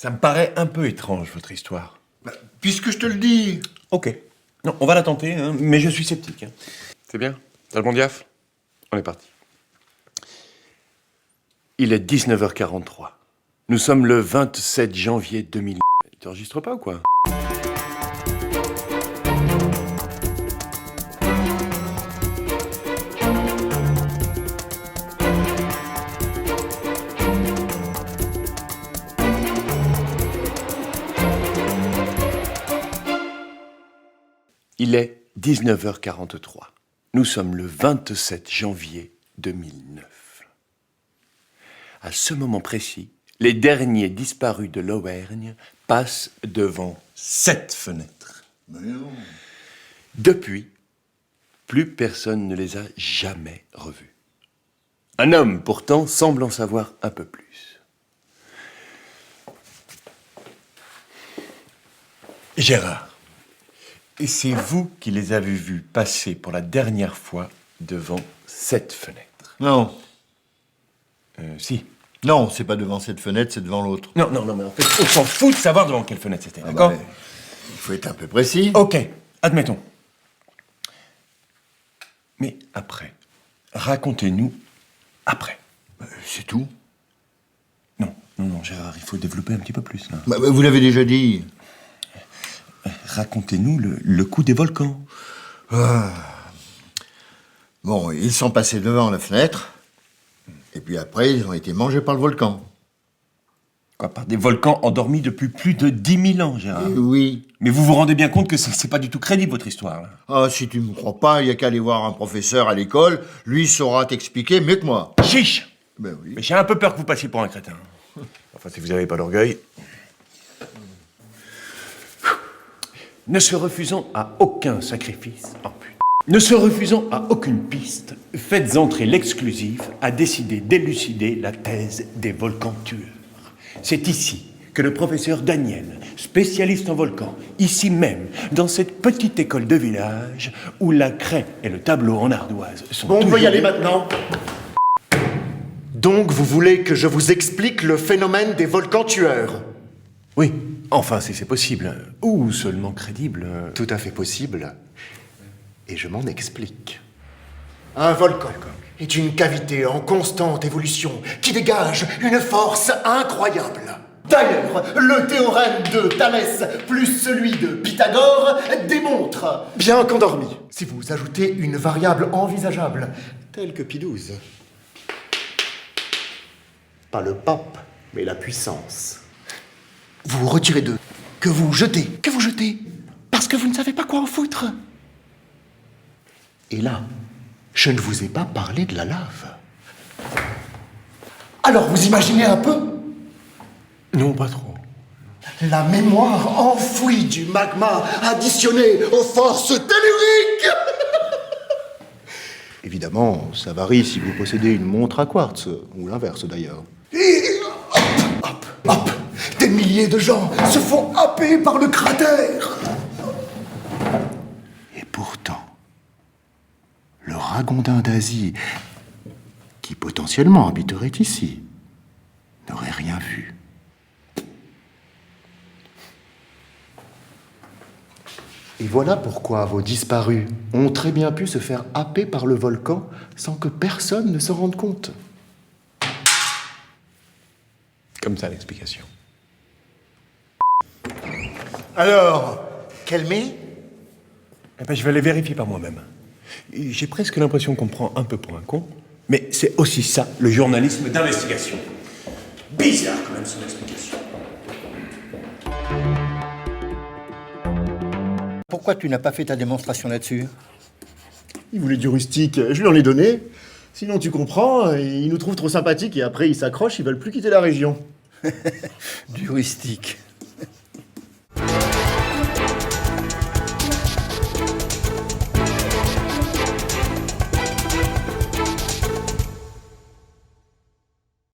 Ça me paraît un peu étrange, votre histoire. Bah, puisque je te le dis. Ok. Non, on va la tenter, hein, mais je suis sceptique. Hein. C'est bien. T'as le bon diaph? On est parti. Il est 19h43. Nous sommes le 27 janvier 2000. Tu enregistres pas ou quoi? Il est 19h43. Nous sommes le 27 janvier 2009. À ce moment précis, les derniers disparus de l'Auvergne passent devant cette fenêtre. Mais non. Depuis, plus personne ne les a jamais revus. Un homme, pourtant, semble en savoir un peu plus. Gérard, c'est vous qui les avez vus passer pour la dernière fois devant cette fenêtre. Non. Si. Non, c'est pas devant cette fenêtre, c'est devant l'autre. Non, mais en fait, on s'en fout de savoir devant quelle fenêtre c'était, d'accord? Il faut être un peu précis. Ok, admettons. Mais après, racontez-nous après. C'est tout. Non, Gérard, il faut développer un petit peu plus, là. Bah, vous l'avez déjà dit. Racontez-nous le coup des volcans. Bon, ils sont passés devant la fenêtre, et puis après, ils ont été mangés par le volcan. Quoi, par des volcans endormis depuis plus de 10 000 ans, Gérard. Oui. Mais vous vous rendez bien compte que c'est pas du tout crédible, votre histoire, là. Ah, si tu me crois pas, il y a qu'à aller voir un professeur à l'école, lui saura t'expliquer mieux que moi. Chiche! Ben oui. Mais j'ai un peu peur que vous passiez pour un crétin. Enfin, si vous n'avez pas d'orgueil. Ne se refusant à aucun sacrifice, ne se refusant à aucune piste, faites entrer l'exclusif à décider d'élucider la thèse des volcans tueurs. C'est ici que le professeur Daniel, spécialiste en volcans, ici même, dans cette petite école de village, où la craie et le tableau en ardoise sont Bon, on peut y toujours- aller maintenant. Donc, vous voulez que je vous explique le phénomène des volcans tueurs? Oui, enfin, si c'est possible. Ou seulement crédible. Tout à fait possible. Et je m'en explique. Un volcan est une cavité en constante évolution qui dégage une force incroyable. D'ailleurs, le théorème de Thalès plus celui de Pythagore démontre, bien qu'endormi, si vous ajoutez une variable envisageable, telle que Pi12, pas le pape, mais la puissance, vous retirez 2, que vous jetez, parce que vous ne savez pas quoi en foutre. Et là, je ne vous ai pas parlé de la lave. Alors vous imaginez un peu Non, pas trop. la mémoire enfouie du magma additionnée aux forces telluriques. Évidemment, ça varie si vous possédez une montre à quartz, ou l'inverse d'ailleurs. Et hop, des milliers de gens se font happer par le cratère. Et pourtant, le ragondin d'Asie, qui potentiellement habiterait ici, n'aurait rien vu. Et voilà pourquoi vos disparus ont très bien pu se faire happer par le volcan sans que personne ne se rende compte. Comme ça, l'explication. Alors, calmez. Eh ben, je vais aller vérifier par moi-même. J'ai presque l'impression qu'on me prend un peu pour un con, mais c'est aussi ça, le journalisme d'investigation. Bizarre, quand même, son explication. Pourquoi tu n'as pas fait ta démonstration là-dessus? Il voulait du rustique, je lui en ai donné. Sinon, tu comprends, ils nous trouvent trop sympathiques et après ils s'accrochent, ils veulent plus quitter la région. Du rustique.